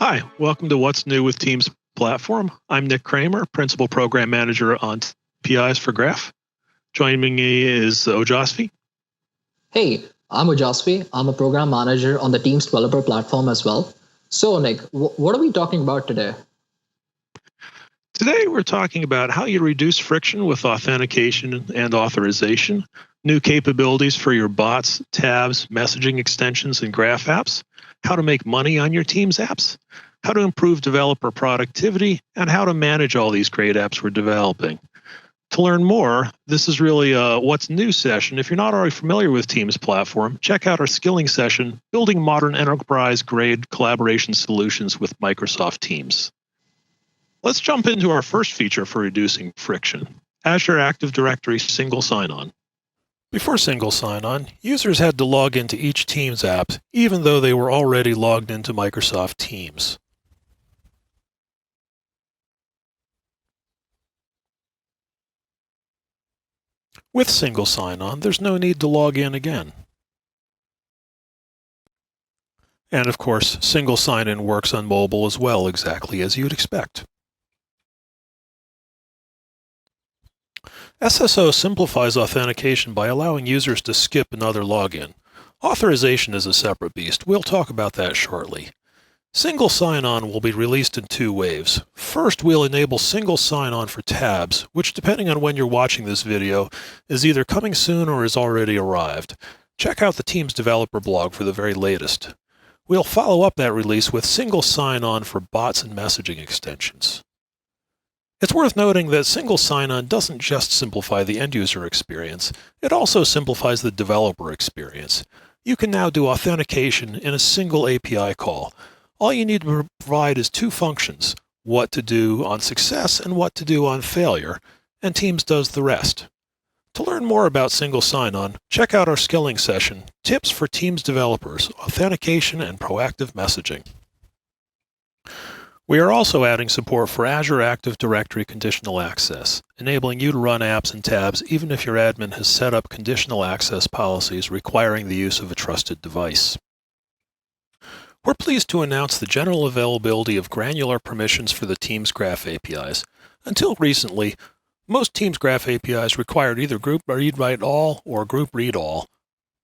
Hi, welcome to What's New with Teams platform. I'm Nick Kramer, Principal Program Manager on PIs for Graph. Joining me is Ojasvi. Hey, I'm Ojasvi. I'm a Program Manager on the Teams developer platform as well. So Nick, what are we talking about today? Today we're talking about how you reduce friction with authentication and authorization, new capabilities for your bots, tabs, messaging extensions, and graph apps, how to make money on your Teams apps, how to improve developer productivity, and how to manage all these great apps we're developing. To learn more, this is really a What's New session. If you're not already familiar with Teams platform, check out our skilling session, Building Modern Enterprise-Grade Collaboration Solutions with Microsoft Teams. Let's jump into our first feature for reducing friction, Azure Active Directory Single Sign-On. Before Single Sign-On, users had to log into each Teams app, even though they were already logged into Microsoft Teams. With Single Sign-On, there's no need to log in again. And of course, Single Sign-In works on mobile as well, exactly as you'd expect. SSO simplifies authentication by allowing users to skip another login. Authorization is a separate beast. We'll talk about that shortly. Single sign-on will be released in two waves. First, we'll enable single sign-on for tabs, which, depending on when you're watching this video, is either coming soon or has already arrived. Check out the Teams developer blog for the very latest. We'll follow up that release with single sign-on for bots and messaging extensions. It's worth noting that single sign-on doesn't just simplify the end-user experience, it also simplifies the developer experience. You can now do authentication in a single API call. All you need to provide is two functions, what to do on success and what to do on failure, and Teams does the rest. To learn more about single sign-on, check out our skilling session, Tips for Teams Developers, Authentication and Proactive Messaging. We are also adding support for Azure Active Directory Conditional Access, enabling you to run apps and tabs even if your admin has set up conditional access policies requiring the use of a trusted device. We're pleased to announce the general availability of Granular permissions for the Teams Graph APIs. Until recently, most Teams Graph APIs required either Group.ReadWrite all or Group.Read all,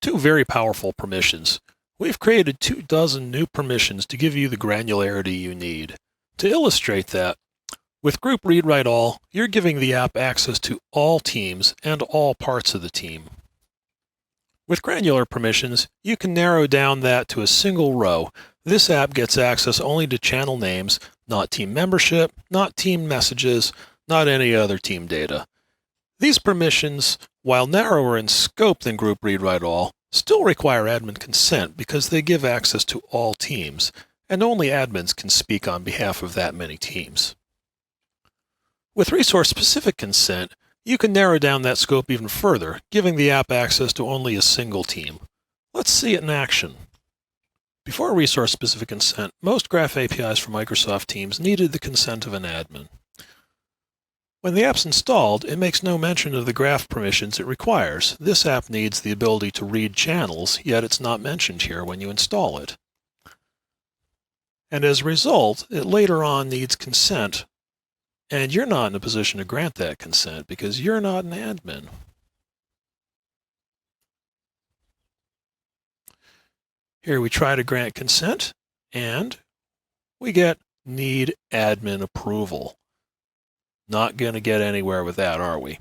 two very powerful permissions. We've created 24 new permissions to give you the granularity you need. To illustrate that, with Group.ReadWrite all, you're giving the app access to all teams and all parts of the team. With granular permissions, you can narrow down that to a single row. This app gets access only to channel names, not team membership, not team messages, not any other team data. These permissions, while narrower in scope than Group.ReadWrite all, still require admin consent because they give access to all teams, and only admins can speak on behalf of that many teams. With resource-specific consent, you can narrow down that scope even further, giving the app access to only a single team. Let's see it in action. Before resource-specific consent, most Graph APIs for Microsoft Teams needed the consent of an admin. When the app's installed, it makes no mention of the graph permissions it requires. This app needs the ability to read channels, yet it's not mentioned here when you install it. And as a result, it later on needs consent, and you're not in a position to grant that consent because you're not an admin. Here we try to grant consent, and we get need admin approval. Not going to get anywhere with that, are we?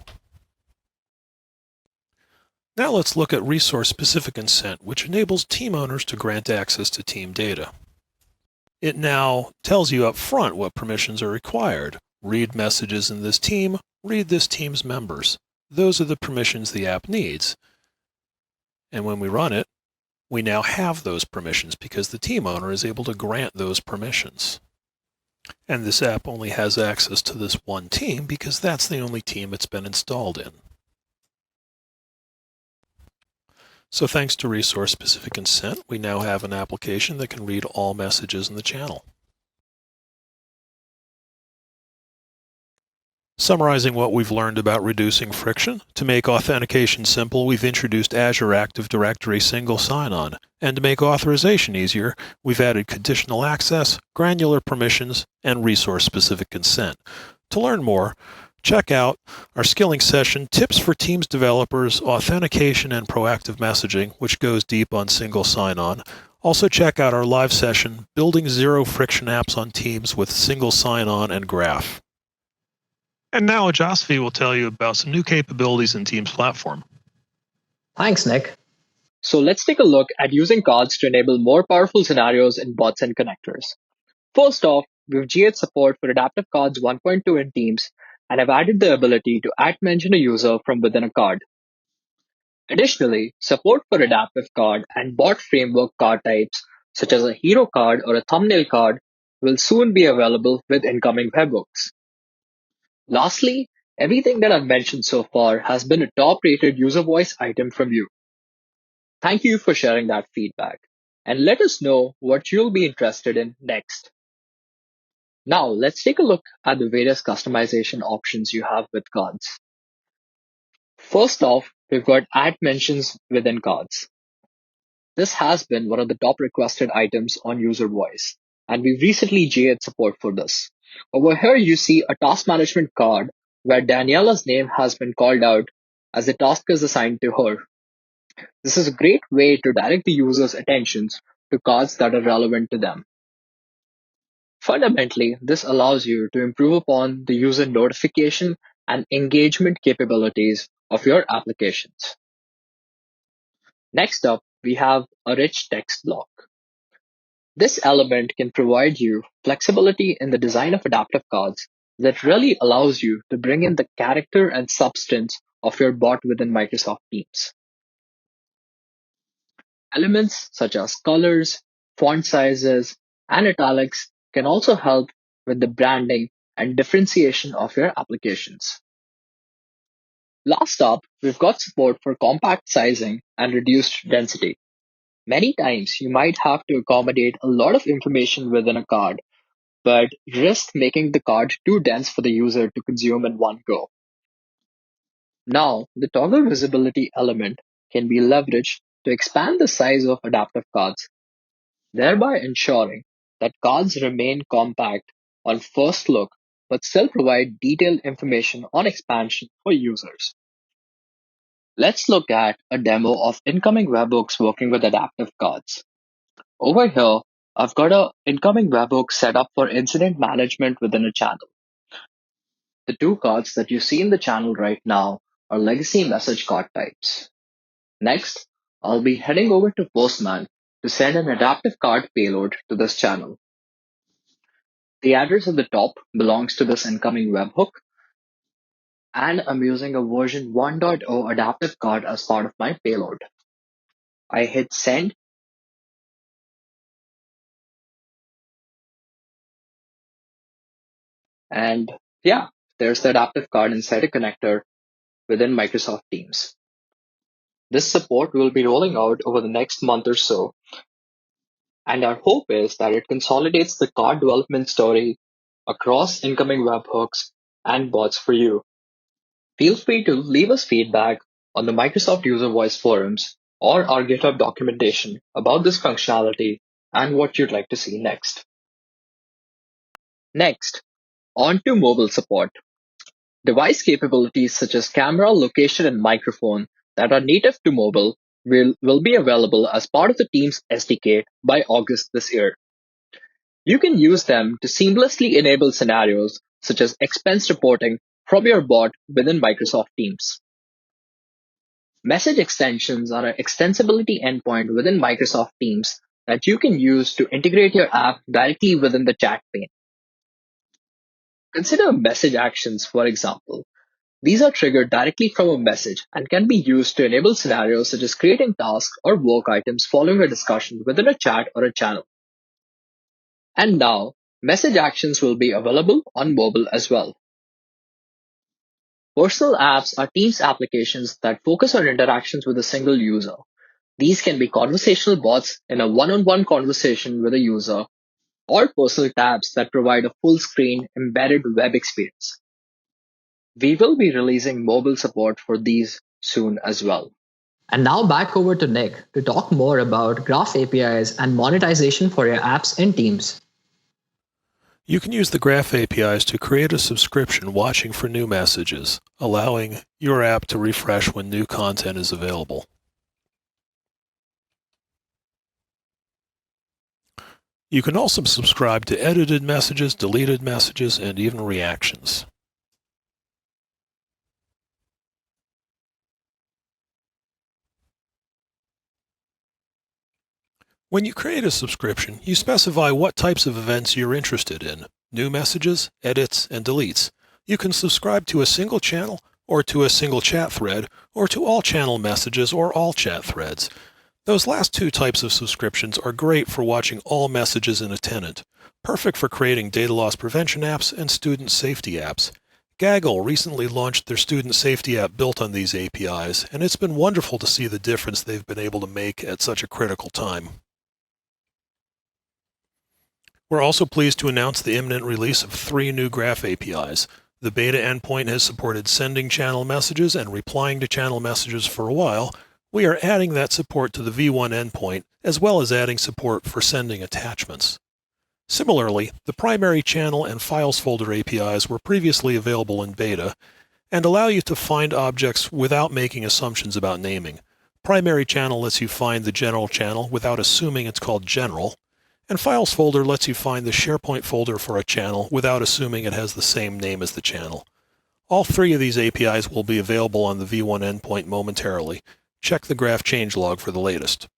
Now let's look at resource-specific consent, which enables team owners to grant access to team data. It now tells you up front what permissions are required. Read messages in this team, read this team's members. Those are the permissions the app needs. And when we run it, we now have those permissions because the team owner is able to grant those permissions. And this app only has access to this one team because that's the only team it's been installed in. So thanks to resource-specific consent, we now have an application that can read all messages in the channel. Summarizing what we've learned about reducing friction, to make authentication simple, we've introduced Azure Active Directory single sign-on. And to make authorization easier, we've added conditional access, granular permissions, and resource-specific consent. To learn more, check out our skilling session, Tips for Teams Developers, Authentication and Proactive Messaging, which goes deep on single sign-on. Also check out our live session, Building Zero-Friction Apps on Teams with Single Sign-On and Graph. And now Ajasvi will tell you about some new capabilities in Teams platform. Thanks, Nick. So let's take a look at using cards to enable more powerful scenarios in bots and connectors. First off, we've GA'd support for adaptive cards 1.2 in Teams and have added the ability to @mention a user from within a card. Additionally, support for adaptive card and bot framework card types, such as a hero card or a thumbnail card, will soon be available with incoming webhooks. Lastly, everything that I've mentioned so far has been a top-rated user voice item from you. Thank you for sharing that feedback, and let us know what you'll be interested in next. Now, let's take a look at the various customization options you have with cards. First off, we've got add mentions within cards. This has been one of the top requested items on user voice, and we've recently GA'd support for this. Over here, you see a task management card where Daniela's name has been called out as the task is assigned to her. This is a great way to direct the user's attentions to cards that are relevant to them. Fundamentally, this allows you to improve upon the user notification and engagement capabilities of your applications. Next up, we have a rich text block. This element can provide you flexibility in the design of adaptive cards that really allows you to bring in the character and substance of your bot within Microsoft Teams. Elements such as colors, font sizes, and italics can also help with the branding and differentiation of your applications. Last up, we've got support for compact sizing and reduced density. Many times you might have to accommodate a lot of information within a card, but risk making the card too dense for the user to consume in one go. Now, the toggle visibility element can be leveraged to expand the size of adaptive cards, thereby ensuring that cards remain compact on first look, but still provide detailed information on expansion for users. Let's look at a demo of incoming webhooks working with adaptive cards. Over here, I've got an incoming webhook set up for incident management within a channel. The two cards that you see in the channel right now are legacy message card types. Next, I'll be heading over to Postman to send an adaptive card payload to this channel. The address at the top belongs to this incoming webhook, and I'm using a version 1.0 adaptive card as part of my payload. I hit send, and yeah, there's the adaptive card inside a connector within Microsoft Teams. This support will be rolling out over the next month or so, and our hope is that it consolidates the card development story across incoming webhooks and bots for you. Feel free to leave us feedback on the Microsoft User Voice forums or our GitHub documentation about this functionality and what you'd like to see next. Next, on to mobile support. Device capabilities such as camera, location, and microphone that are native to mobile will be available as part of the Teams SDK by August this year. You can use them to seamlessly enable scenarios such as expense reporting from your bot within Microsoft Teams. Message extensions are an extensibility endpoint within Microsoft Teams that you can use to integrate your app directly within the chat pane. Consider message actions, for example. These are triggered directly from a message and can be used to enable scenarios such as creating tasks or work items following a discussion within a chat or a channel. And now, message actions will be available on mobile as well. Personal apps are Teams applications that focus on interactions with a single user. These can be conversational bots in a one-on-one conversation with a user, or personal tabs that provide a full-screen embedded web experience. We will be releasing mobile support for these soon as well. And now back over to Nick to talk more about Graph APIs and monetization for your apps in Teams. You can use the Graph APIs to create a subscription watching for new messages, allowing your app to refresh when new content is available. You can also subscribe to edited messages, deleted messages, and even reactions. When you create a subscription, you specify what types of events you're interested in: new messages, edits, and deletes. You can subscribe to a single channel, or to a single chat thread, or to all channel messages or all chat threads. Those last two types of subscriptions are great for watching all messages in a tenant, perfect for creating data loss prevention apps and student safety apps. Gaggle recently launched their student safety app built on these APIs, and it's been wonderful to see the difference they've been able to make at such a critical time. We're also pleased to announce the imminent release of 3 new Graph APIs. The beta endpoint has supported sending channel messages and replying to channel messages for a while. We are adding that support to the V1 endpoint, as well as adding support for sending attachments. Similarly, the primary channel and files folder APIs were previously available in beta and allow you to find objects without making assumptions about naming. Primary channel lets you find the general channel without assuming it's called general, and files folder lets you find the SharePoint folder for a channel without assuming it has the same name as the channel. All 3 of these APIs will be available on the V1 endpoint momentarily. Check the Graph changelog for the latest.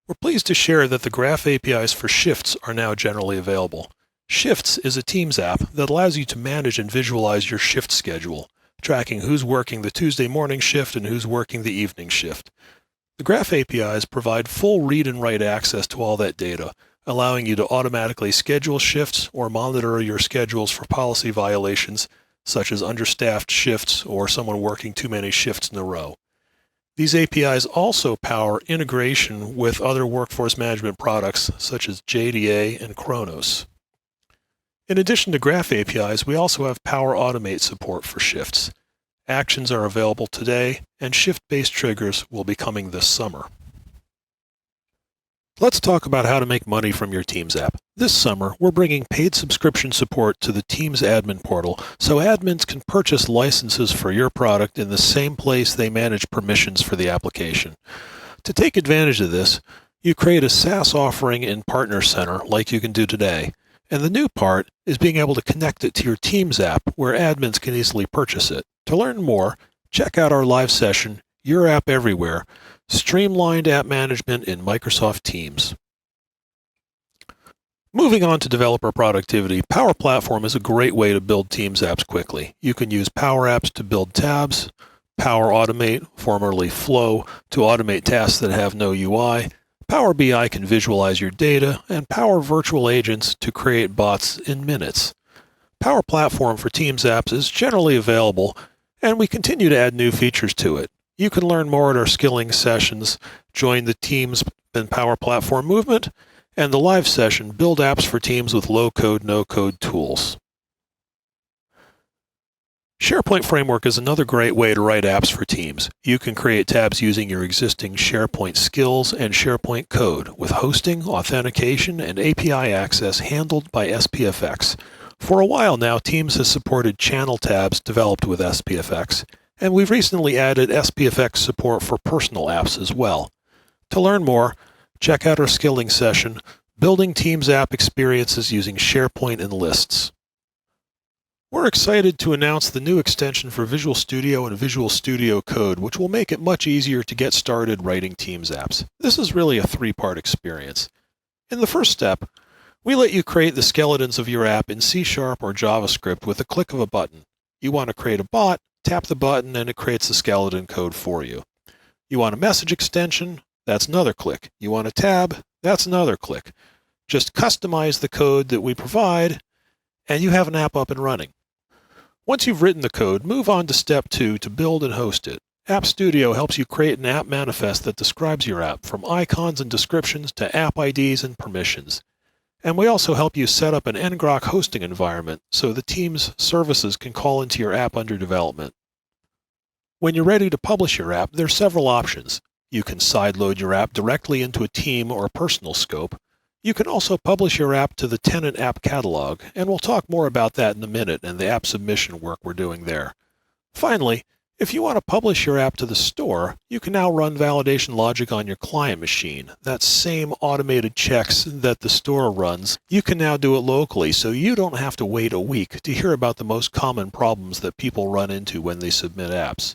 We're pleased to share that the Graph APIs for Shifts are now generally available. Shifts is a Teams app that allows you to manage and visualize your shift schedule, tracking who's working the Tuesday morning shift and who's working the evening shift. The Graph APIs provide full read and write access to all that data, allowing you to automatically schedule shifts or monitor your schedules for policy violations, such as understaffed shifts or someone working too many shifts in a row. These APIs also power integration with other workforce management products, such as JDA and Kronos. In addition to Graph APIs, we also have Power Automate support for shifts. Actions are available today, and shift-based triggers will be coming this summer. Let's talk about how to make money from your Teams app. This summer, we're bringing paid subscription support to the Teams admin portal so admins can purchase licenses for your product in the same place they manage permissions for the application. To take advantage of this, you create a SaaS offering in Partner Center like you can do today. And the new part is being able to connect it to your Teams app where admins can easily purchase it. To learn more, check out our live session, Your App Everywhere, Streamlined App Management in Microsoft Teams. Moving on to developer productivity, Power Platform is a great way to build Teams apps quickly. You can use Power Apps to build tabs, Power Automate, formerly Flow, to automate tasks that have no UI, Power BI can visualize your data, and Power Virtual Agents to create bots in minutes. Power Platform for Teams apps is generally available, and we continue to add new features to it. You can learn more at our skilling sessions, join the Teams and Power Platform movement, and the live session, Build Apps for Teams with Low-Code, No-Code Tools. SharePoint Framework is another great way to write apps for Teams. You can create tabs using your existing SharePoint skills and SharePoint code with hosting, authentication, and API access handled by SPFX. For a while now, Teams has supported channel tabs developed with SPFX, and we've recently added SPFX support for personal apps as well. To learn more, check out our skilling session, Building Teams App Experiences Using SharePoint and Lists. We're excited to announce the new extension for Visual Studio and Visual Studio Code, which will make it much easier to get started writing Teams apps. This is really a 3-part experience. In the first step, we let you create the skeletons of your app in C# or JavaScript with a click of a button. You want to create a bot, tap the button and it creates the skeleton code for you. You want a message extension? That's another click. You want a tab? That's another click. Just customize the code that we provide, and you have an app up and running. Once you've written the code, move on to step 2 to build and host it. App Studio helps you create an app manifest that describes your app, from icons and descriptions to app IDs and permissions. And we also help you set up an ngrok hosting environment so the team's services can call into your app under development. When you're ready to publish your app, there are several options. You can sideload your app directly into a team or personal scope. You can also publish your app to the tenant app catalog, and we'll talk more about that in a minute and the app submission work we're doing there. Finally, if you want to publish your app to the store, you can now run validation logic on your client machine. That same automated checks that the store runs, you can now do it locally, so you don't have to wait a week to hear about the most common problems that people run into when they submit apps.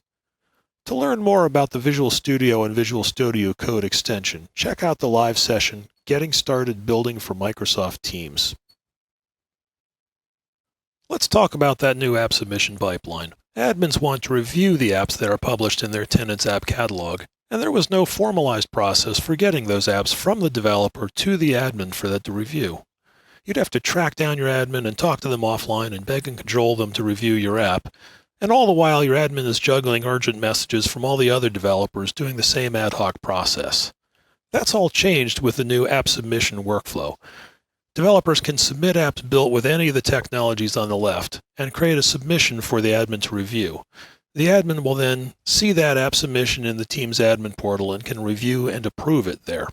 To learn more about the Visual Studio and Visual Studio Code extension, check out the live session, Getting Started Building for Microsoft Teams. Let's talk about that new app submission pipeline. Admins want to review the apps that are published in their tenant's app catalog, and there was no formalized process for getting those apps from the developer to the admin for that to review. You'd have to track down your admin and talk to them offline and beg and cajole them to review your app, and all the while your admin is juggling urgent messages from all the other developers doing the same ad hoc process. That's all changed with the new app submission workflow. Developers can submit apps built with any of the technologies on the left and create a submission for the admin to review. The admin will then see that app submission in the team's admin portal and can review and approve it there.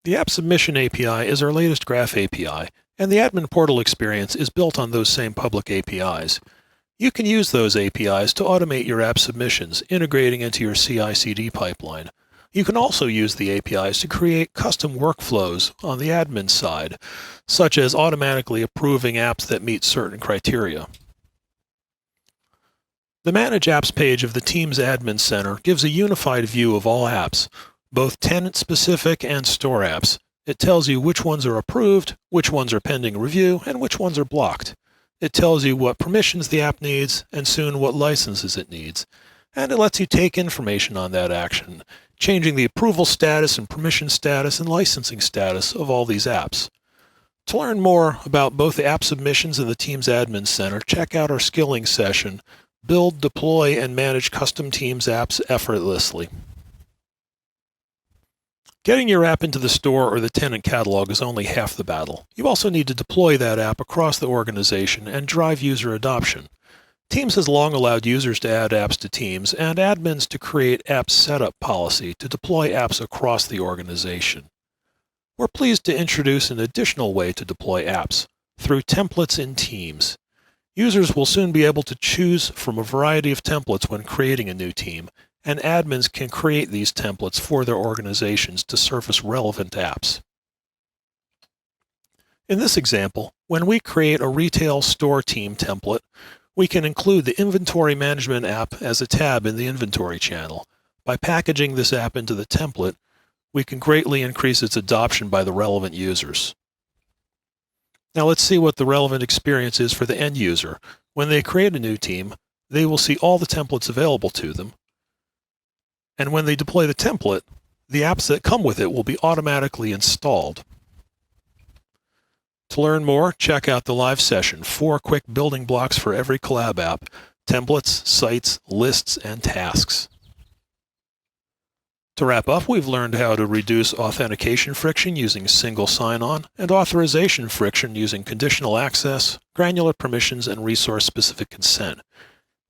The App Submission API is our latest Graph API, and the admin portal experience is built on those same public APIs. You can use those APIs to automate your app submissions, integrating into your CI/CD pipeline. You can also use the APIs to create custom workflows on the admin side, such as automatically approving apps that meet certain criteria. The Manage Apps page of the Teams Admin Center gives a unified view of all apps, both tenant-specific and store apps. It tells you which ones are approved, which ones are pending review, and which ones are blocked. It tells you what permissions the app needs, and soon what licenses it needs. And it lets you take information on that action, changing the approval status and permission status and licensing status of all these apps. To learn more about both the app submissions and the Teams Admin Center, check out our skilling session, Build, Deploy, and Manage Custom Teams Apps Effortlessly. Getting your app into the store or the tenant catalog is only half the battle. You also need to deploy that app across the organization and drive user adoption. Teams has long allowed users to add apps to teams and admins to create app setup policy to deploy apps across the organization. We're pleased to introduce an additional way to deploy apps through templates in Teams. Users will soon be able to choose from a variety of templates when creating a new team, and admins can create these templates for their organizations to surface relevant apps. In this example, when we create a retail store team template, we can include the inventory management app as a tab in the inventory channel. By packaging this app into the template, we can greatly increase its adoption by the relevant users. Now let's see what the relevant experience is for the end user. When they create a new team, they will see all the templates available to them. And when they deploy the template, the apps that come with it will be automatically installed. To learn more, check out the live session, 4 quick building blocks for every collab app, templates, sites, lists, and tasks. To wrap up, we've learned how to reduce authentication friction using single sign-on and authorization friction using conditional access, granular permissions, and resource-specific consent.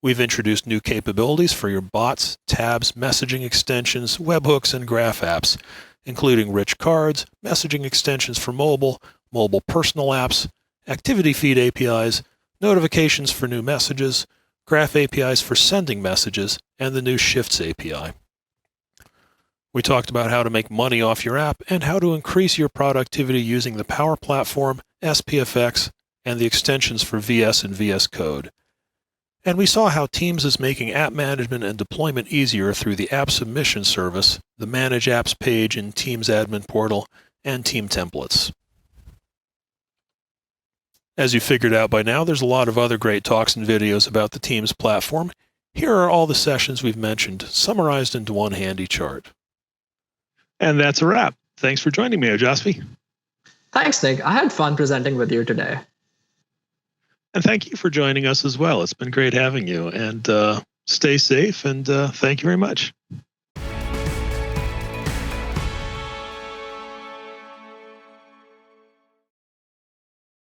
We've introduced new capabilities for your bots, tabs, messaging extensions, webhooks, and graph apps, including rich cards, messaging extensions for mobile personal apps, activity feed APIs, notifications for new messages, graph APIs for sending messages, and the new Shifts API. We talked about how to make money off your app and how to increase your productivity using the Power Platform, SPFX, and the extensions for VS and VS Code. And we saw how Teams is making app management and deployment easier through the app submission service, the Manage Apps page in Teams Admin Portal, and Team Templates. As you figured out by now, there's a lot of other great talks and videos about the Teams platform. Here are all the sessions we've mentioned, summarized into one handy chart. And that's a wrap. Thanks for joining me, Ojasvi. Thanks, Nick. I had fun presenting with you today. And thank you for joining us as well. It's been great having you. And stay safe, and thank you very much.